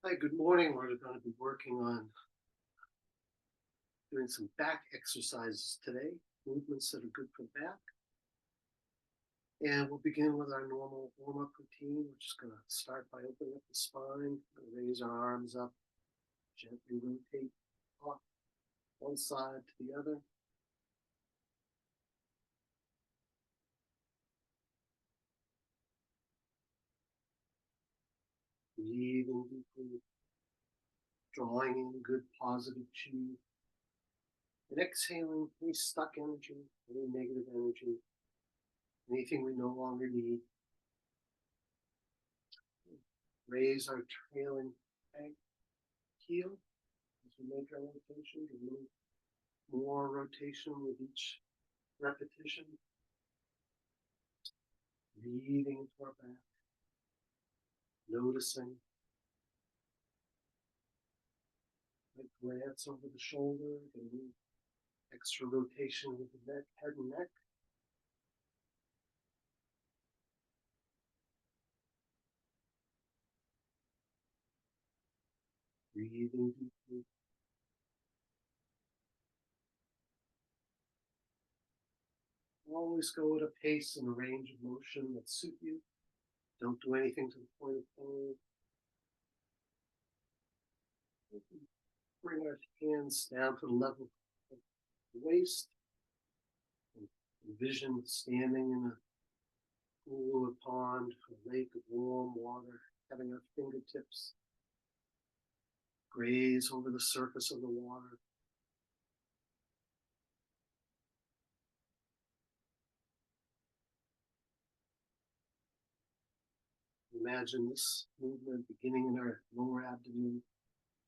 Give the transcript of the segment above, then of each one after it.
Hi, good morning. We're going to be working on doing some back exercises today, movements that are good for the back. And we'll begin with our normal warm-up routine. We're just going to start by opening up the spine, raise our arms up, gently rotate off one side to the other. Breathing deeply, drawing in good positive chi, and exhaling any stuck energy, any negative energy, anything we no longer need. Raise our trailing back heel as we make our rotation, to move more rotation with each repetition. Breathing into our back, noticing. Like glance over the shoulder, getting extra rotation with the neck, head and neck. Breathing deeply. Always go at a pace and a range of motion that suit you. Don't do anything to the point of pain. Bring our hands down to the level of the waist. Envision standing in a pool, a pond, a lake of warm water, having our fingertips graze over the surface of the water. Imagine this movement beginning in our lower abdomen,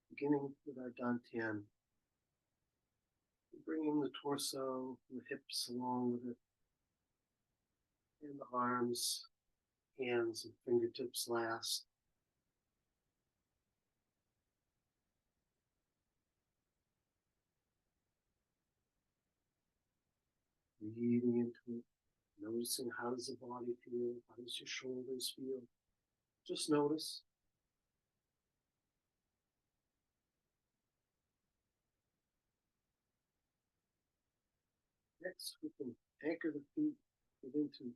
beginning with our dantian, bringing the torso, the hips along with it, and the arms, hands, and fingertips last. Breathing into it, noticing how does the body feel, how does your shoulders feel. Just notice. Next, we can anchor the feet into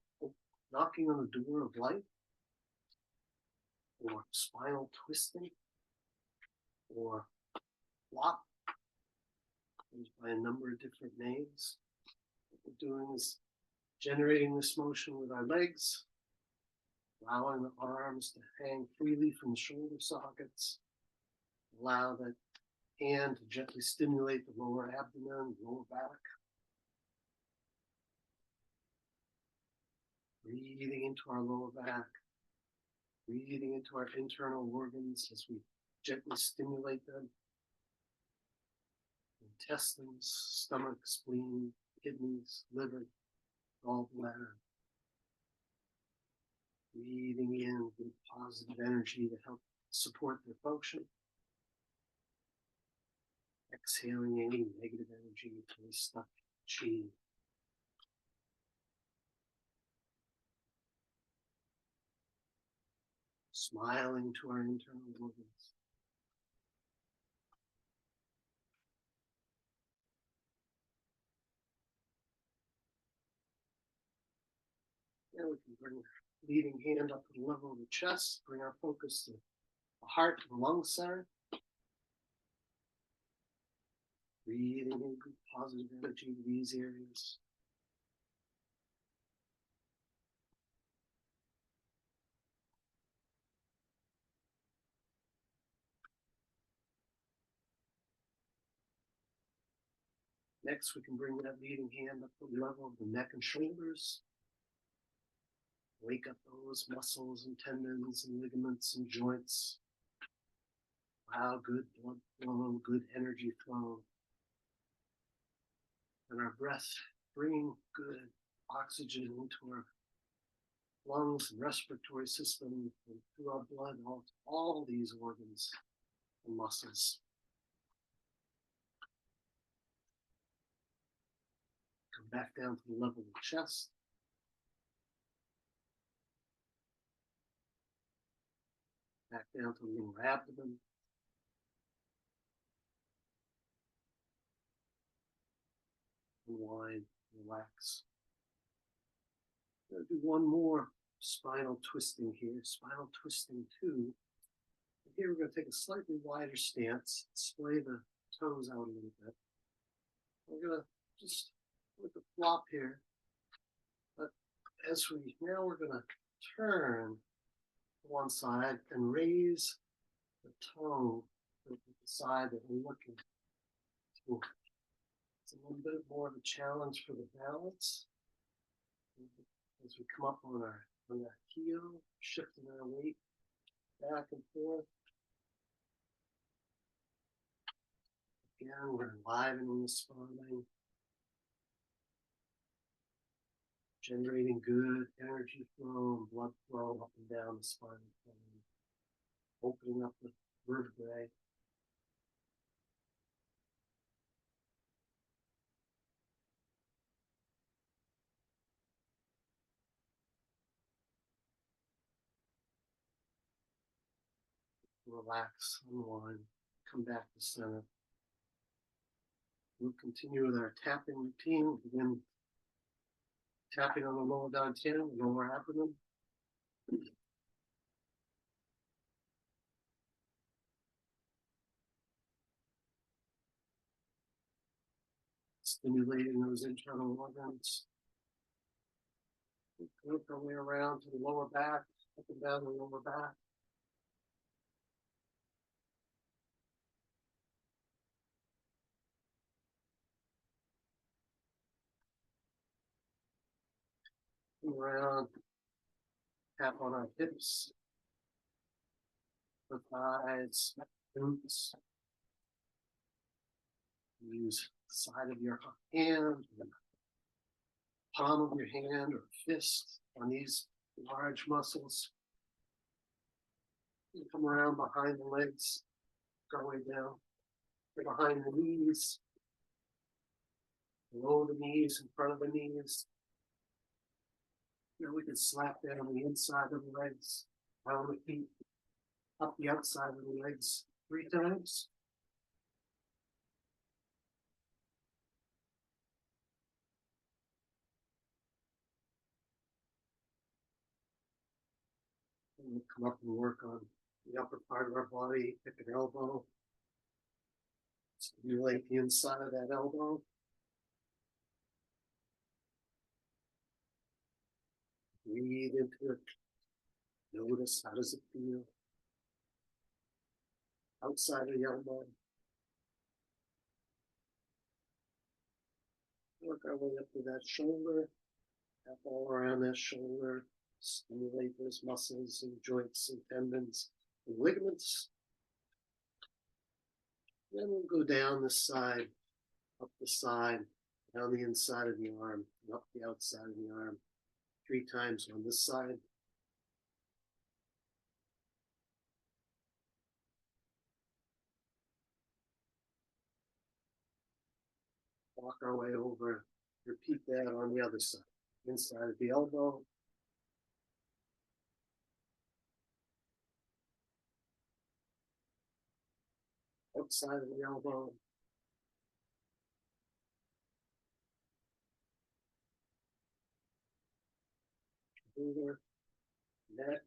knocking on the door of life, or spinal twisting, or flop. There's by a number of different names. What we're doing is generating this motion with our legs, allowing the arms to hang freely from the shoulder sockets. Allow that hand to gently stimulate the lower abdomen, lower back. Breathing into our lower back, breathing into our internal organs as we gently stimulate them. Intestines, stomach, spleen, kidneys, liver, gallbladder. Breathing in good positive energy to help support their function. Exhaling any negative energy, any stuck chi. Smiling to our internal organs. Now we can bring the leading hand up to the level of the chest, bring our focus to the heart and lung center. Breathing in good positive energy to these areas. Next, we can bring that leading hand up to the level of the neck and shoulders. Wake up those muscles and tendons and ligaments and joints. Allow good blood flow, good energy flow. And our breath, bringing good oxygen into our lungs and respiratory system and through our blood, all these organs and muscles. Come back down to the level of the chest. Back down to the lower abdomen. Unwind, relax. I'm going to do one more spinal twisting here, spinal twisting 2. Here we're going to take a slightly wider stance, splay the toes out a little bit. We're going to just with the flop here, but now we're going to turn to one side and raise the toe to the side that we're looking to. It's a little bit more of a challenge for the balance. As we come up on that heel, shifting our weight back and forth. Again, we're enlivening the spine, generating good energy flow and blood flow up and down the spine, opening up the vertebrae. Relax, unwind, come back to center. We'll continue with our tapping routine. We'll begin tapping on the lower dantian, the lower abdomen. Stimulating those internal organs. We'll work our way around to the lower back, up and down the lower back. Come around, tap on our hips, the thighs, glutes. Use the side of your hand, the palm of your hand or fist on these large muscles. You come around behind the legs, go way down, behind the knees, below the knees, in front of the knees. We can slap down the inside of the legs, down the feet, up the outside of the legs 3 times. And we'll come up and work on the upper part of our body, hip and elbow. Stimulate the inside of that elbow. Breathe into it. Notice, how does it feel? Outside of the elbow. Work our way up to that shoulder. Tap all around that shoulder. Stimulate those muscles and joints and tendons and ligaments. Then we'll go down the side, up the side, down the inside of the arm, and up the outside of the arm. 3 times on this side. Walk our way over, repeat that on the other side. Inside of the elbow. Outside of the elbow. Shoulder, neck.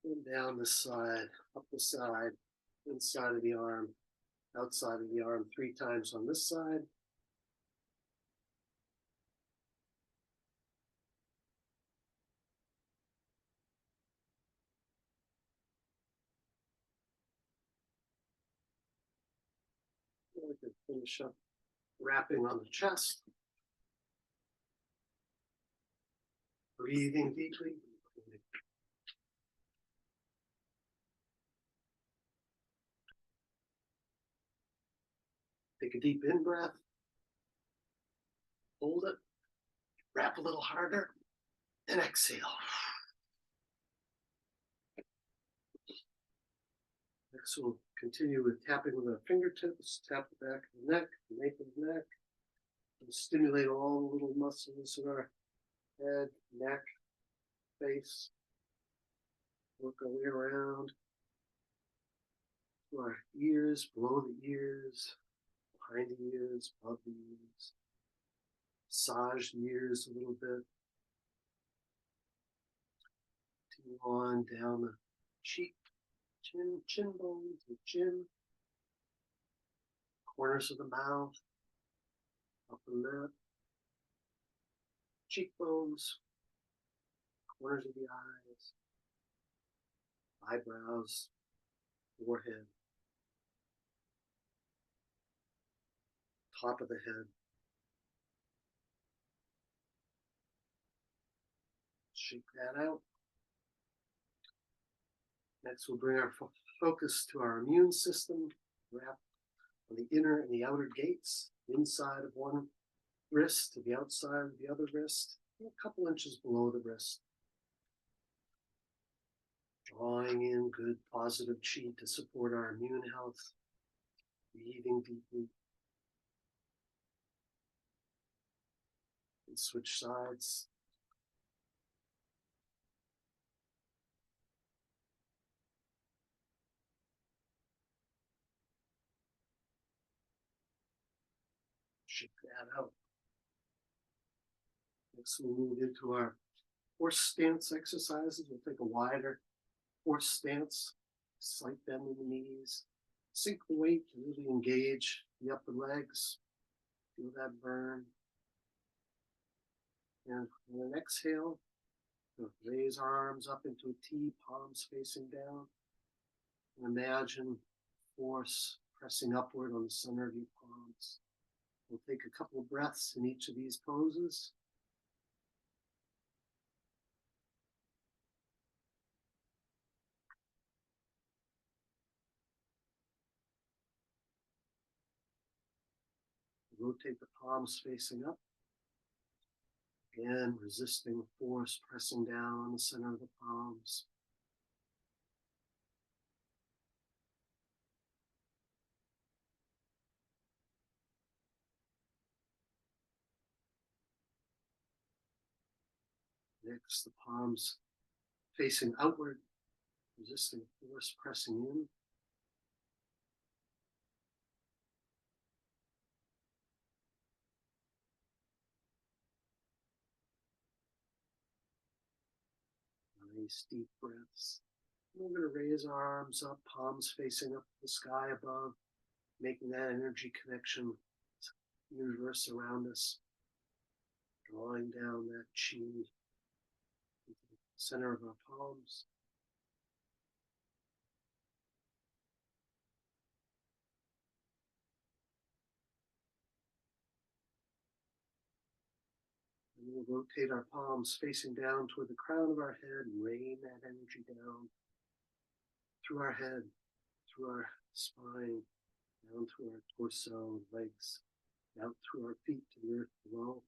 And down the side, up the side, inside of the arm, outside of the arm 3 times on this side. We can finish up wrapping on the chest. Breathing deeply. Take a deep in breath. Hold it. Wrap a little harder. And exhale. Next, we'll continue with tapping with our fingertips. Tap the back of the neck, the nape of the neck. stimulate all the little muscles in our head, neck, face. Work our way around to our ears, below the ears, behind the ears, above the ears. Massage the ears a little bit. Continue on down the cheek, chin bones, the chin, corners of the mouth, upper lip, cheekbones, corners of the eyes, eyebrows, forehead, top of the head. Shake that out. Next, we'll bring our focus to our immune system, wrap on the inner and the outer gates, inside of one wrist to the outside of the other wrist, a couple inches below the wrist. Drawing in good positive chi to support our immune health. Breathing deeply. And switch sides. Shake that out. Next, we'll move into our horse stance exercises. We'll take a wider horse stance, slight bend in the knees, sink the weight to really engage the upper legs, feel that burn. And on an exhale, we'll raise our arms up into a T, palms facing down. And imagine force pressing upward on the center of your palms. We'll take a couple of breaths in each of these poses. Rotate the palms facing up. Again, resisting force pressing down on the center of the palms. Next, the palms facing outward, resisting force pressing in. Nice deep breaths. And we're going to raise our arms up, palms facing up to the sky above, making that energy connection with the universe around us, drawing down that chi into the center of our palms. And we'll rotate our palms facing down toward the crown of our head and rain that energy down through our head, through our spine, down through our torso and legs, out through our feet to the earth below.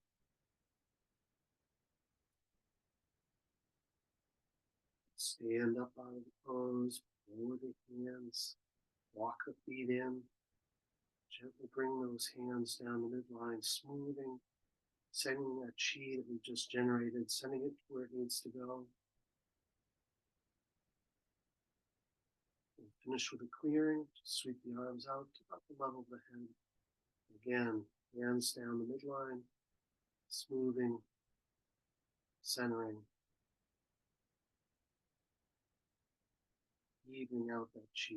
Stand up out of the pose, lower the hands, walk the feet in, gently bring those hands down the midline, smoothing, sending that chi that we just generated, sending it to where it needs to go. And finish with a clearing, sweep the arms out to about the level of the head. Again, hands down the midline, smoothing, centering, evening out that chi.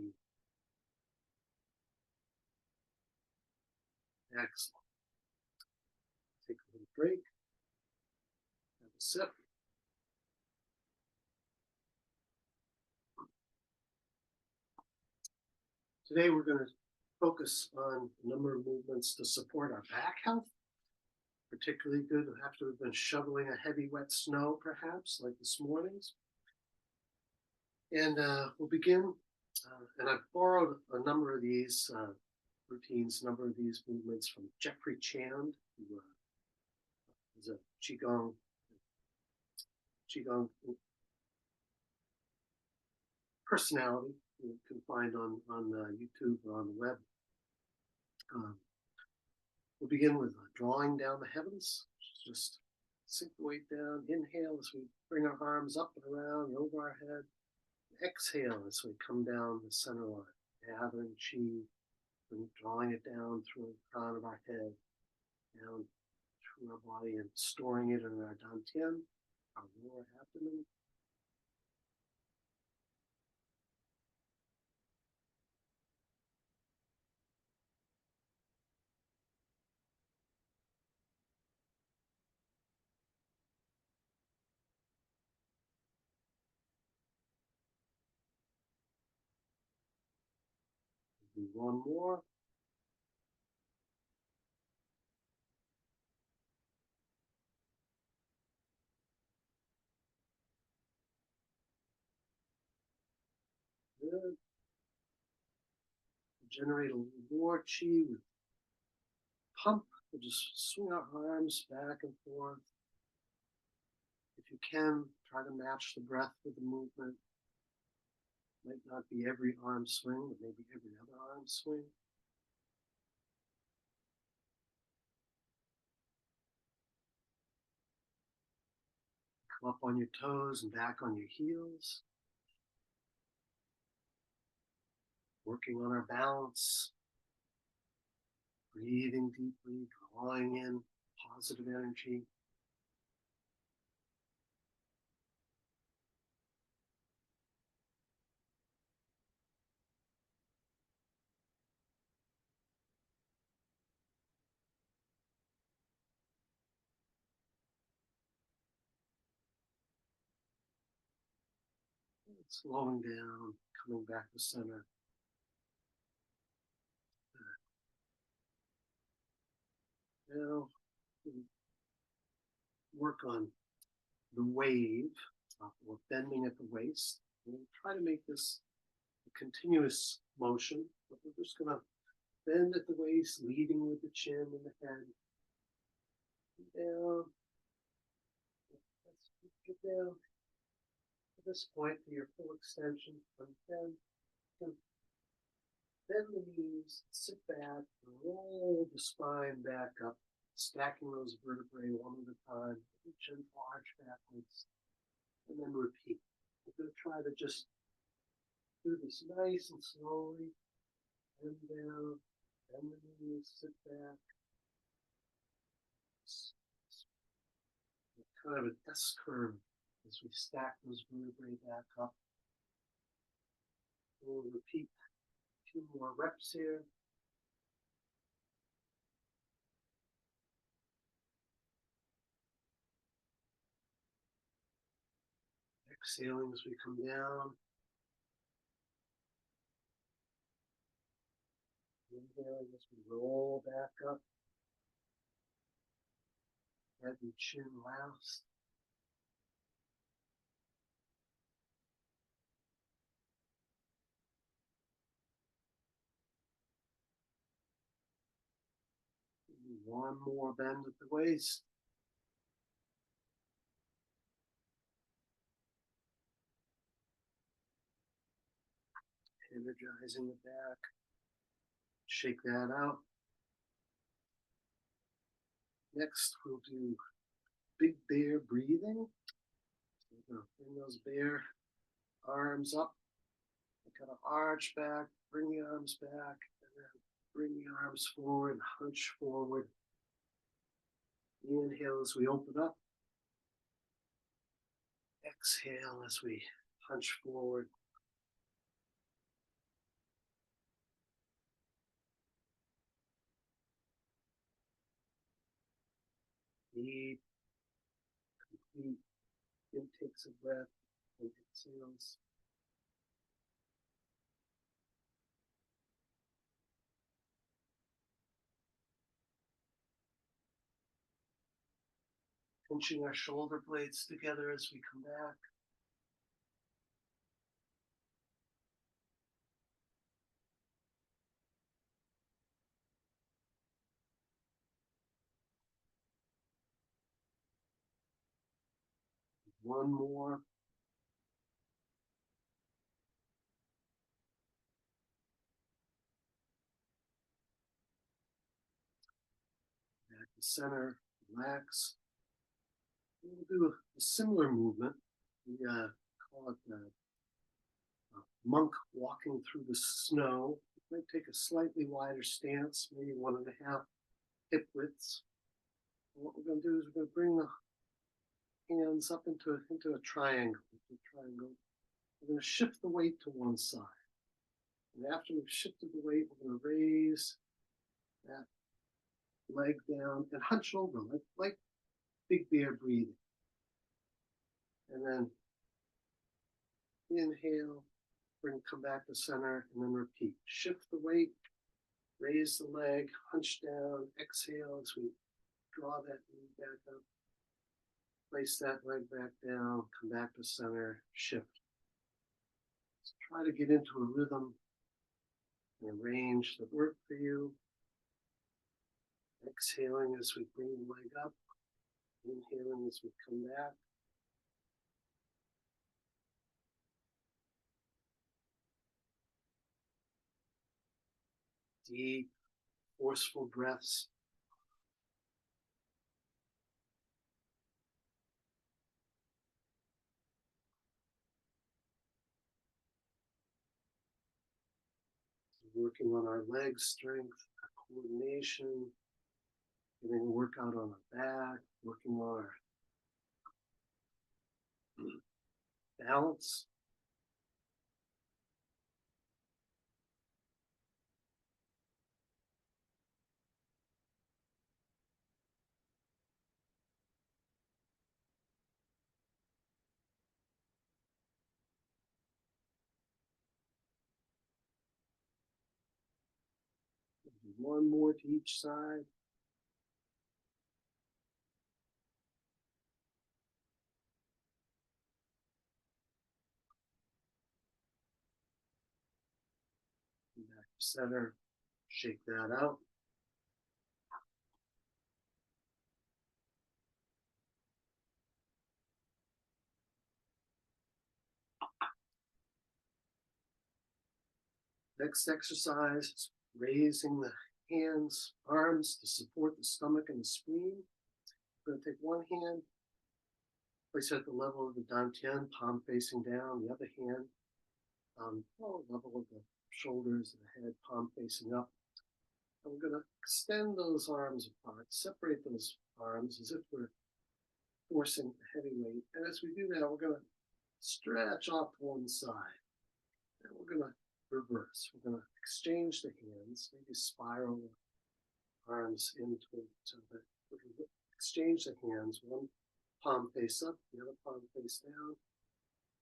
Excellent. Take a little break, have a sip. Today we're going to focus on a number of movements to support our back health. Particularly good after we've been shoveling a heavy wet snow, perhaps, like this morning's. And we'll begin, and I've borrowed a number of these routines, a number of these movements from Jeffrey Chand, who is a Qigong personality you can find on YouTube or on the web. We'll begin with drawing down the heavens. Just sink the weight down. Inhale as we bring our arms up and around and over our head. Exhale as we come down the center line, gathering chi, and drawing it down through the crown of our head, down through our body, and storing it in our dantian, our lower abdomen. Do one more. Good. Generate a little more chi with pump. We'll just swing our arms back and forth. If you can, try to match the breath with the movement. Might not be every arm swing, but maybe every other arm swing. Come up on your toes and back on your heels. Working on our balance. Breathing deeply, drawing in positive energy. Slowing down, coming back to center. Now, work on the wave, or bending at the waist. We'll try to make this a continuous motion, but we're just going to bend at the waist, leading with the chin and the head. Down. Let's get down. At this point, to your full extension, bend the knees, sit back, roll the spine back up, stacking those vertebrae one at a time, chin arch backwards, and then repeat. We're going to try to just do this nice and slowly. Bend down, bend the knees, sit back. Kind of an S curve as we stack those vertebrae back up. We'll repeat 2 more reps here. Exhaling as we come down. Inhaling as we roll back up. Head and chin last. One more bend at the waist. Energizing the back. Shake that out. Next, we'll do big bear breathing. So we're going to bring those bear arms up. Kind of arch back, bring the arms back, and then bring the arms forward, hunch forward. Inhale as we open up. Exhale as we hunch forward. Deep, complete intakes of breath and exhales. Pinching our shoulder blades together as we come back. One more. the center, relax. We'll do a similar movement. We call it the monk walking through the snow. You might take a slightly wider stance, maybe 1.5 hip widths. And what we're going to do is we're going to bring the hands up into a triangle. We're going to shift the weight to one side. And after we've shifted the weight, we're going to raise that leg down and hunch over like big bear breathing. And then inhale, come back to center, and then repeat. Shift the weight, raise the leg, hunch down, exhale as we draw that knee back up. Place that leg back down, come back to center, shift. So try to get into a rhythm and a range that work for you. Exhaling as we bring the leg up, inhaling as we come back. Deep, forceful breaths. Working on our leg strength, our coordination, getting a workout on our back, working on our balance. One more to each side. Back to center. Shake that out. Next exercise is raising the hands, arms to support the stomach and the spleen. We're going to take one hand, place it at the level of the dantian, palm facing down. The other hand, level of the shoulders and the head, palm facing up. And we're going to extend those arms apart, separate those arms as if we're forcing a heavy weight. And as we do that, we're going to stretch off to one side. And we're going to reverse. We're going to exchange the hands, maybe spiral the arms into each other. We're going to exchange the hands, one palm face up, the other palm face down,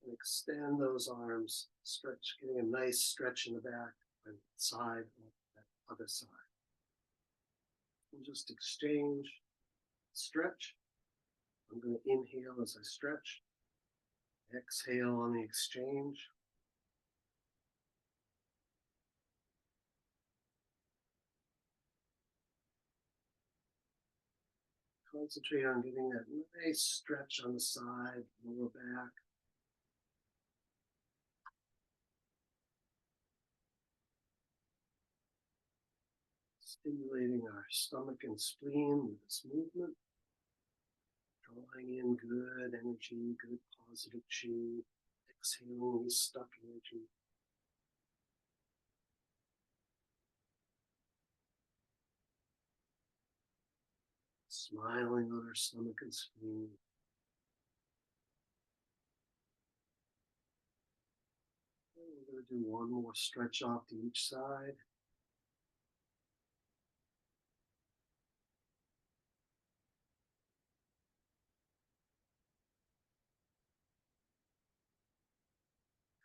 and extend those arms, stretch, getting a nice stretch in the back and side of that other side. And just exchange, stretch. I'm going to inhale as I stretch, exhale on the exchange. Concentrate on getting that nice stretch on the side, lower back. Stimulating our stomach and spleen with this movement. Drawing in good energy, good positive chi. Exhaling any stuck energy. Smiling on our stomach and spleen. And we're going to do one more stretch off to each side.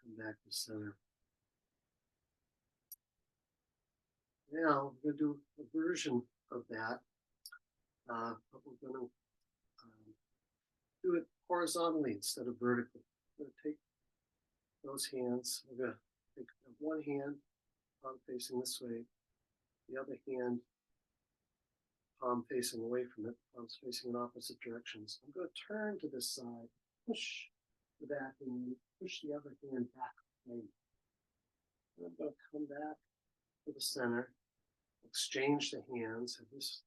Come back to center. Now we're going to do a version of that, but we're going to do it horizontally instead of vertically. We're going to take those hands. We're going to take one hand, palm facing this way, the other hand, palm facing away from it, palms facing in opposite directions. I'm going to turn to this side, push the back knee, push the other hand back. And I'm going to come back to the center, exchange the hands, have this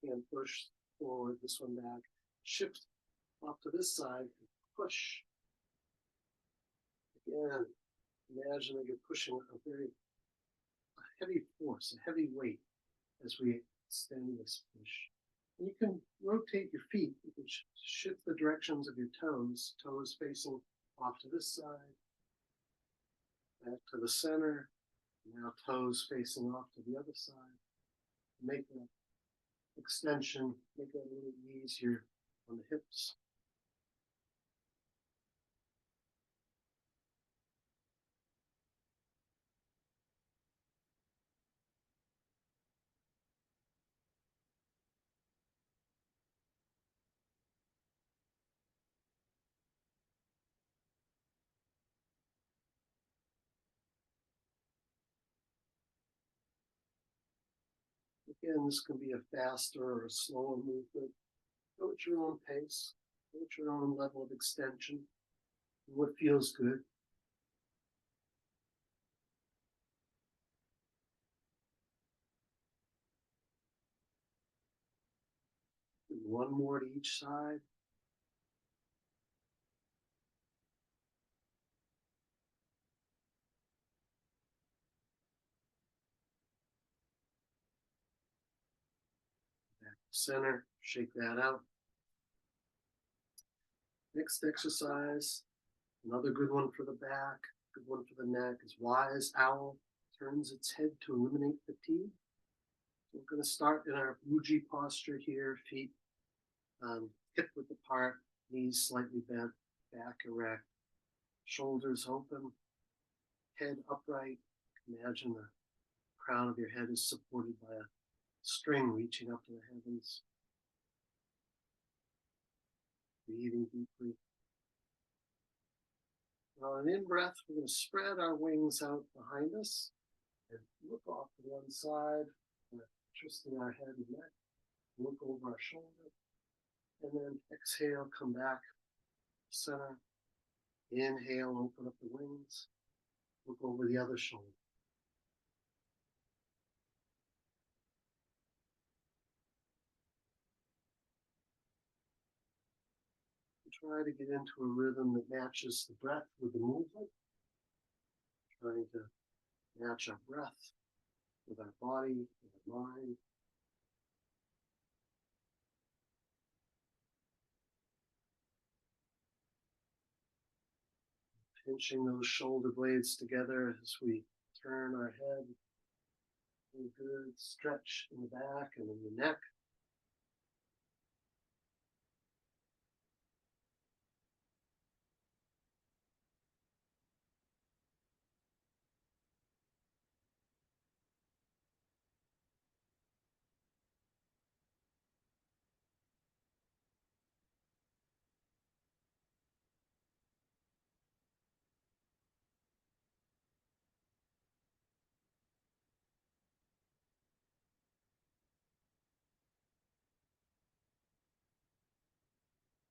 and push forward, this one back. Shift off to this side, push. Again, imagine that you're pushing a very heavy force, a heavy weight as we extend this push. And you can rotate your feet. You can shift the directions of your toes, toes facing off to this side, back to the center, now toes facing off to the other side. Make that extension, make that a little easier on the hips. Again, this can be a faster or a slower movement. Go at your own pace, go at your own level of extension, what feels good. One more to each side. Back to center, shake that out. Next exercise, another good one for the back, good one for the neck, is wise owl turns its head to eliminate fatigue. So we're going to start in our Muji posture here, feet hip width apart, knees slightly bent, back erect, shoulders open, head upright. Imagine the crown of your head is supported by a string reaching up to the heavens. Breathing deeply. On an in-breath, we're going to spread our wings out behind us and look off to one side, twisting our head and neck, look over our shoulder, and then exhale, come back, center. Inhale, open up the wings, look over the other shoulder. Try to get into a rhythm that matches the breath with the movement. Trying to match our breath with our body, with our mind. Pinching those shoulder blades together as we turn our head. A good stretch in the back and in the neck.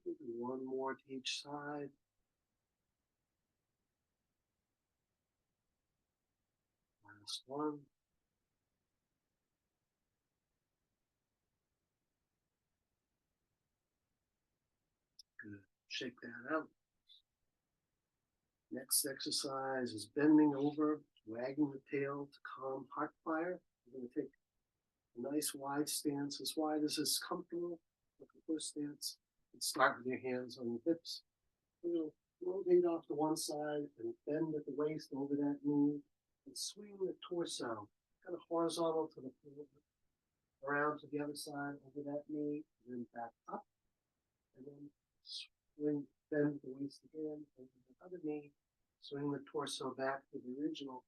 Maybe one more to each side. Last one. Good. Shake that out. Next exercise is bending over, wagging the tail to calm heart fire. We're going to take a nice wide stance, as wide as is comfortable, like a first stance. And start with your hands on your hips. We'll rotate off to one side and bend at the waist over that knee and swing the torso kind of horizontal to the floor, around to the other side over that knee, and then back up, and then swing, bend the waist again over the other knee, swing the torso back to the original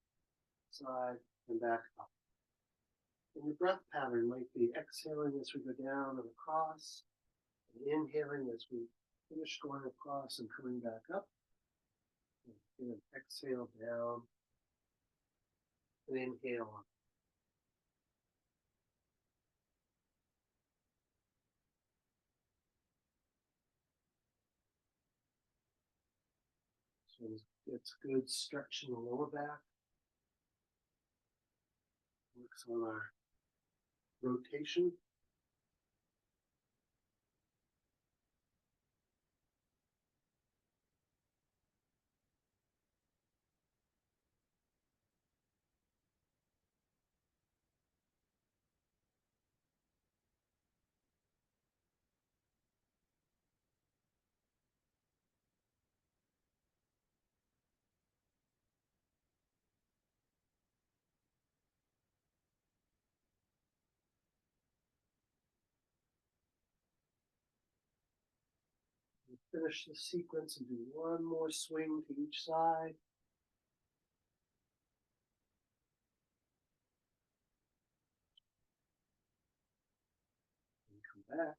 side and back up. And your breath pattern might be exhaling as we go down and across, and inhaling as we finish going across and coming back up. And exhale down and inhale up. So it's good stretch in the lower back. Works on our rotation. Finish the sequence and do one more swing to each side. And come back.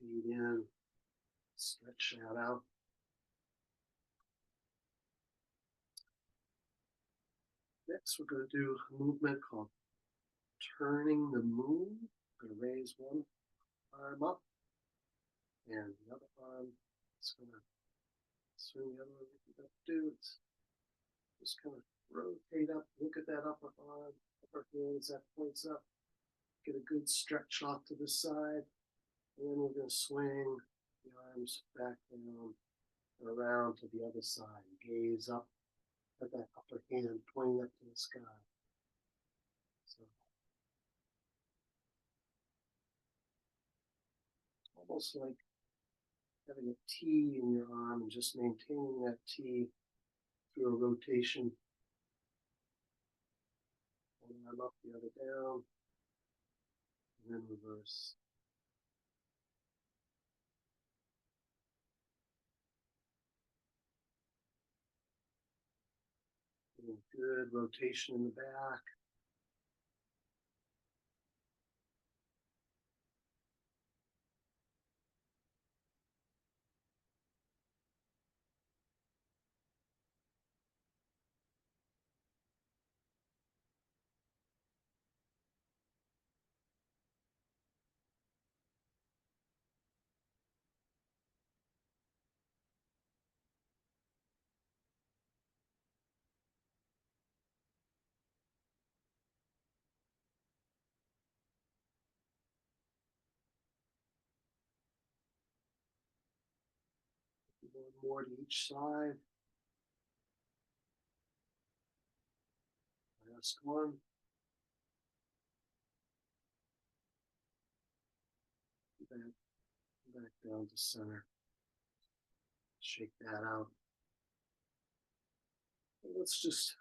Feet in, stretch that out. Next, we're going to do a movement called turning the moon. I'm going to raise one arm up, and the other arm is going to swing the other way. What you got to do is just kind of rotate up. Look at that upper arm, upper hand as that points up. Get a good stretch off to the side. And then we're going to swing the arms back down and around to the other side. Gaze up at that upper hand pointing up to the sky. So almost like having a T in your arm and just maintaining that T through a rotation. One arm up, the other down, and then reverse. Good rotation in the back. One more to each side. Last one. Back down to center. Shake that out. And let's just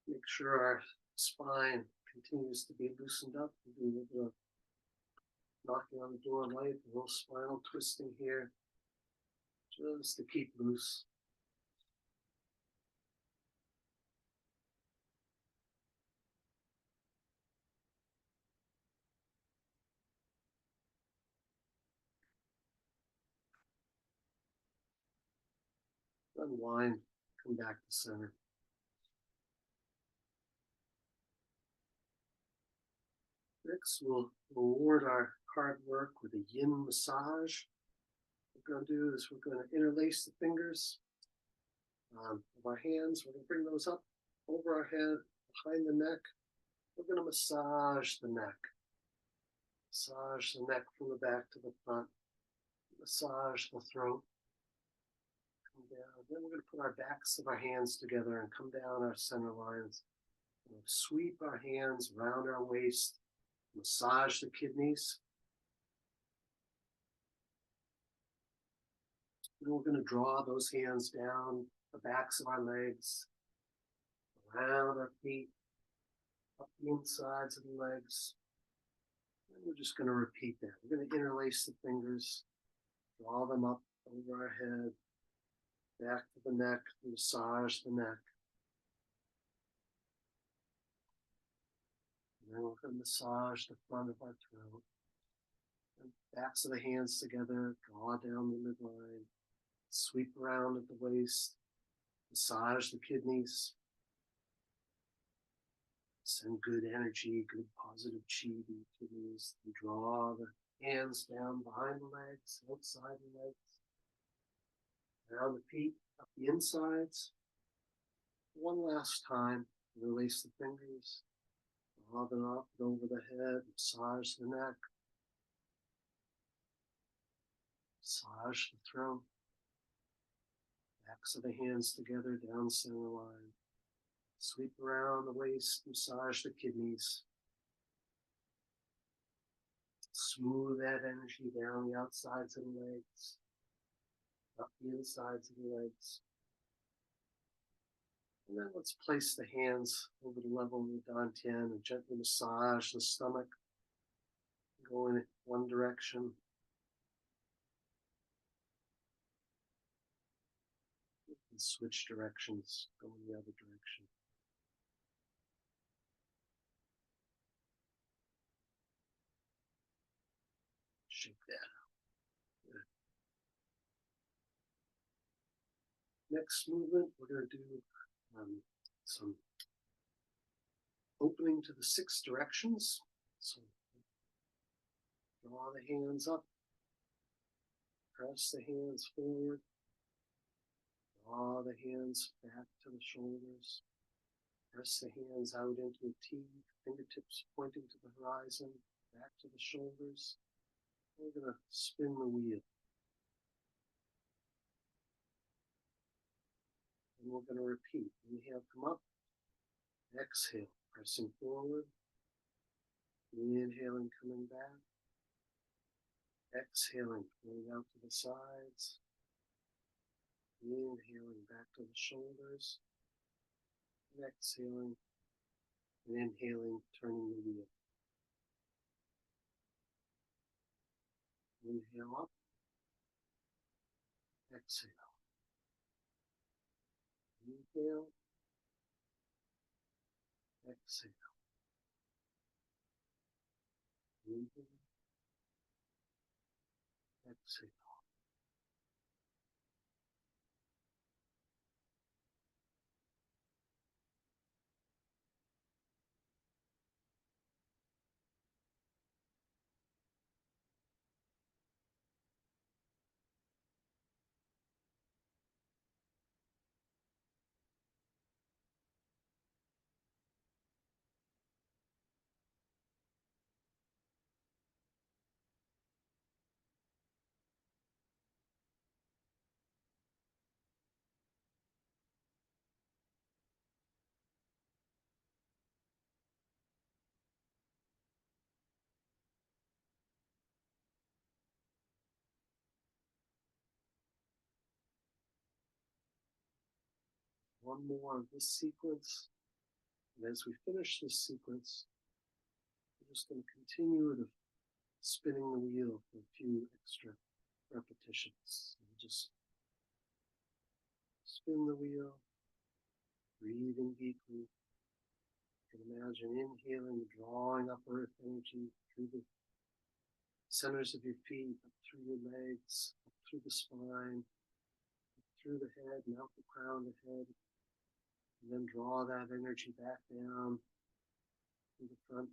make sure our spine continues to be loosened up. We'll do a little knocking on the door light, a little spinal twisting here, just to keep loose. Unwind, come back to center. Next, we'll reward our hard work with a Yin Massage. What we're going to do is we're going to interlace the fingers of our hands. We're going to bring those up over our head, behind the neck. We're going to massage the neck. Massage the neck from the back to the front. Massage the throat. Come down. Then we're going to put our backs of our hands together and come down our center lines. We'll sweep our hands around our waist. Massage the kidneys. Then we're going to draw those hands down the backs of our legs, around our feet, up the insides of the legs. And we're just going to repeat that. We're going to interlace the fingers, draw them up over our head, back to the neck, massage the neck. And then we're going to massage the front of our throat. And backs of the hands together, draw down the midline, sweep around at the waist, massage the kidneys. Send good energy, good positive chi to the kidneys. And draw the hands down behind the legs, outside the legs, around the feet, up the insides. One last time, release the fingers, draw them up and over the head, massage the neck, massage the throat, backs of the hands together down center line. Sweep around the waist, massage the kidneys. Smooth that energy down the outsides of the legs, up the insides of the legs. And then let's place the hands over the level of the dantian and gently massage the stomach, go in one direction. And switch directions, go in the other direction. Shake that out. Good. Next movement, we're going to do some opening to the 6 directions. So draw the hands up, press the hands forward, draw the hands back to the shoulders, press the hands out into a T, fingertips pointing to the horizon, back to the shoulders. We're going to spin the wheel. And we're going to repeat. Inhale, come up. Exhale, pressing forward. Inhaling, coming back. Exhaling, going out to the sides. Inhaling, back to the shoulders. And exhaling, and inhaling, turning the wheel. Inhale up. Exhale. Inhale. Exhale. Inhale. Exhale. One more of this sequence. And as we finish this sequence, we're just going to continue the spinning the wheel for a few extra repetitions. So just spin the wheel, breathing deeply. You can imagine inhaling, drawing up earth energy through the centers of your feet, up through your legs, up through the spine, up through the head, and out the crown of the head. And then draw that energy back down through the front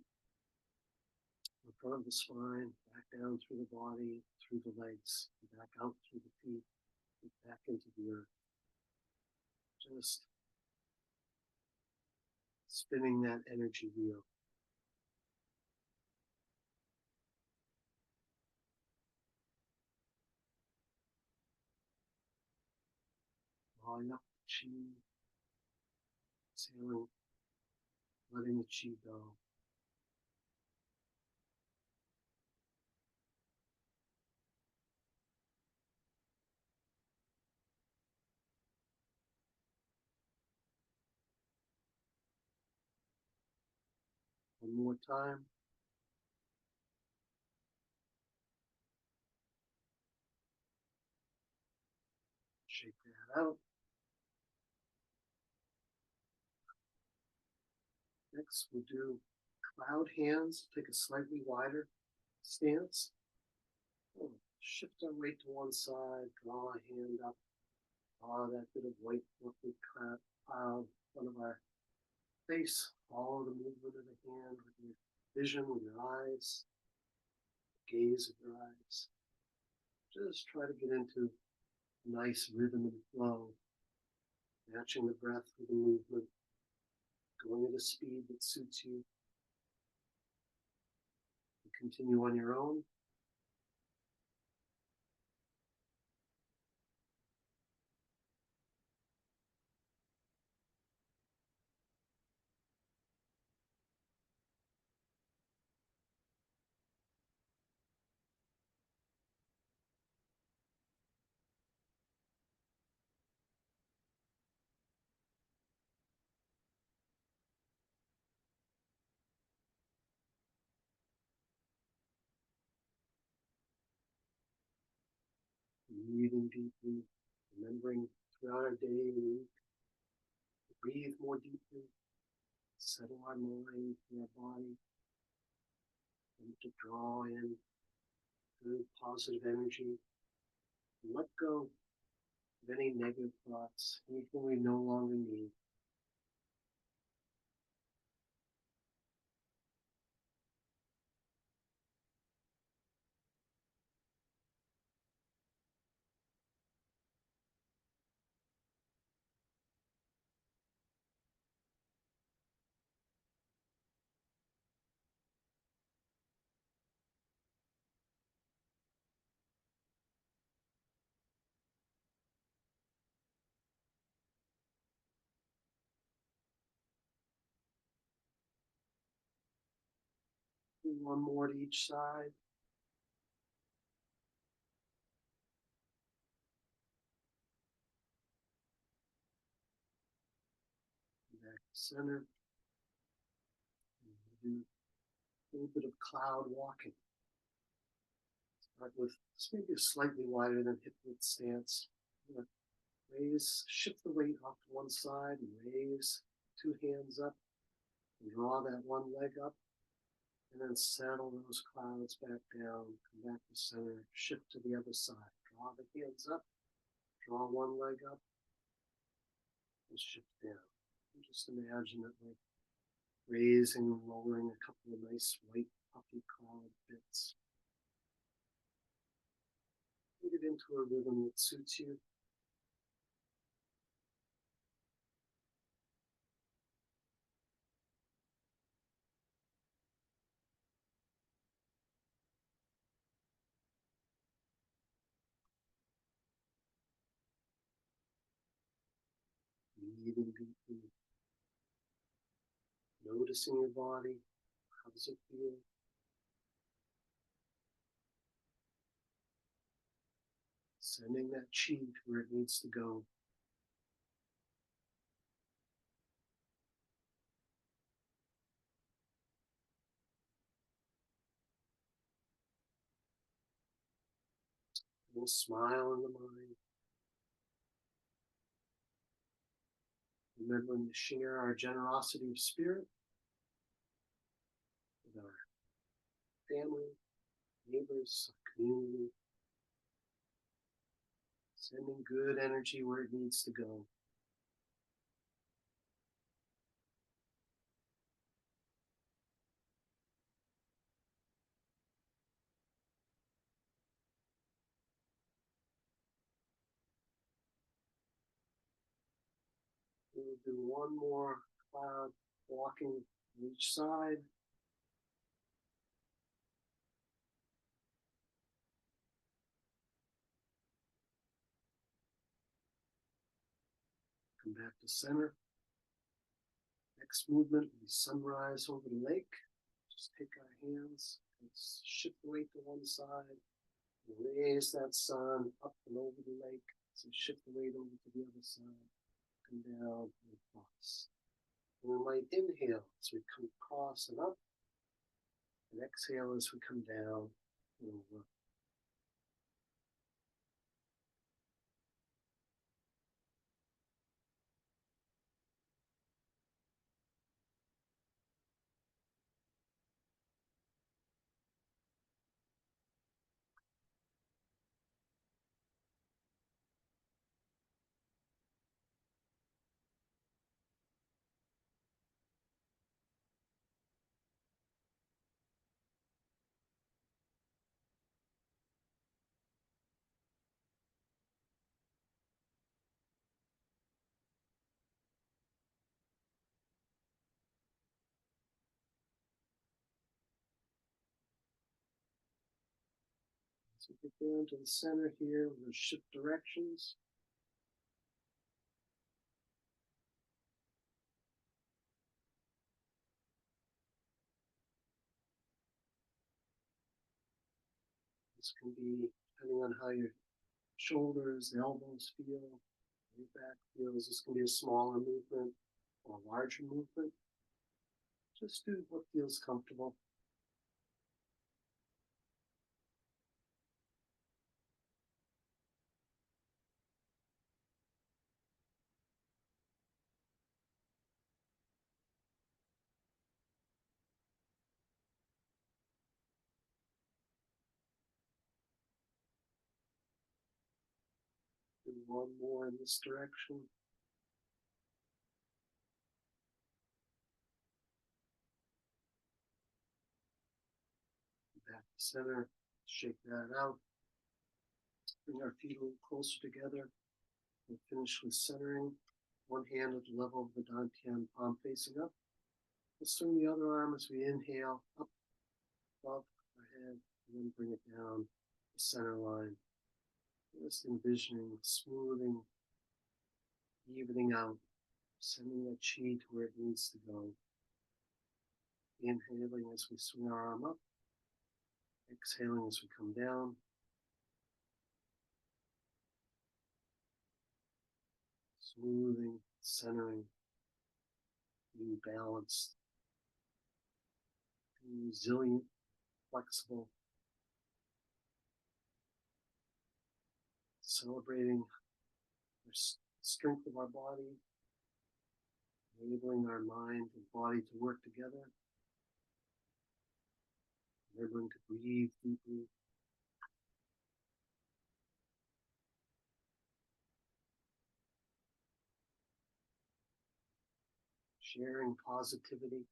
of the spine, back down through the body, through the legs, back out through the feet, and back into the earth. Just spinning that energy wheel. Drawing up the chi, exhaling, letting the chi go. One more time. Shake that out. Next, we'll do cloud hands. Take a slightly wider stance. We'll shift our weight to one side, draw a hand up, draw that bit of white fluffy cloud in front of our face. Follow the movement of the hand with your vision, with your eyes, gaze of your eyes. Just try to get into a nice rhythm and flow, matching the breath with the movement, going at a speed that suits you. You continue on your own. Breathing deeply, remembering throughout our day and week to breathe more deeply, settle our mind and our body, and to draw in good positive energy, and let go of any negative thoughts, anything we no longer need. Do one more to each side. Back to center. And we'll do a little bit of cloud walking. Start with just maybe a slightly wider than hip width stance. Raise, shift the weight off to one side and raise two hands up and draw that one leg up, and then settle those clouds back down, come back to center, shift to the other side, draw the hands up, draw one leg up, and shift down. And just imagine it like raising and lowering a couple of nice white puffy cloud bits. Get it into a rhythm that suits you. Breathing deeply, noticing your body. How does it feel? Sending that chi to where it needs to go. A little smile in the mind. Remembering to share our generosity of spirit with our family, neighbors, community. Sending good energy where it needs to go. We'll do one more cloud walking each side. Come back to center. Next movement will be sunrise over the lake. Just take our hands and shift the weight to one side. Raise that sun up and over the lake. So shift the weight over to the other side. Come down and across. And we might inhale as we come across and up. And exhale as we come down and over. So get down to the center here. We're going to shift directions. This can be depending on how your shoulders, the elbows feel, your back feels. This can be a smaller movement or a larger movement. Just do what feels comfortable. one more in this direction. Back to center, shake that out. Bring our feet a little closer together and finish with centering. One hand at the level of the dantian, palm facing up. We'll swing the other arm as we inhale up above our head and then bring it down the center line. Just envisioning, smoothing, evening out, sending that chi to where it needs to go. Inhaling as we swing our arm up, exhaling as we come down. Smoothing, centering, being balanced, being resilient, flexible, celebrating the strength of our body, enabling our mind and body to work together, remembering to breathe deeply, sharing positivity.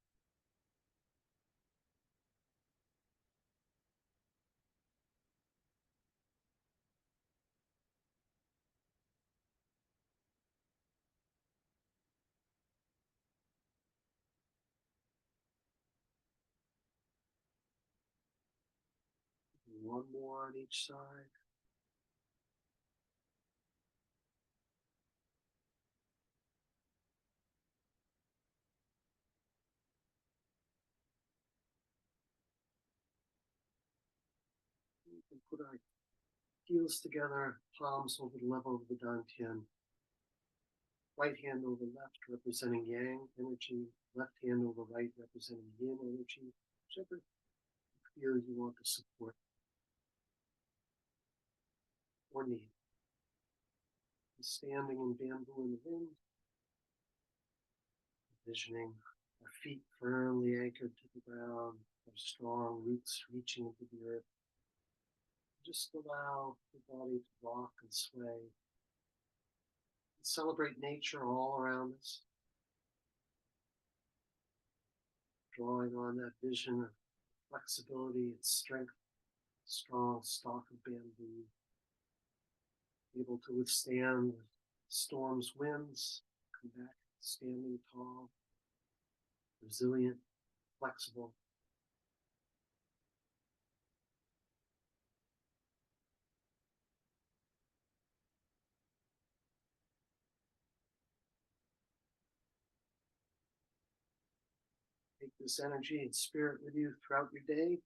One more on each side. We can put our heels together, palms over the level of the dantian. Right hand over left, representing yang energy. Left hand over right, representing yin energy. Whichever feel you want to support or need. Standing in bamboo in the wind, envisioning our feet firmly anchored to the ground, our strong roots reaching into the earth. Just allow the body to rock and sway. And celebrate nature all around us. Drawing on that vision of flexibility and strength, strong stalk of bamboo, able to withstand storms, winds, come back standing tall, resilient, flexible. Take this energy and spirit with you throughout your day.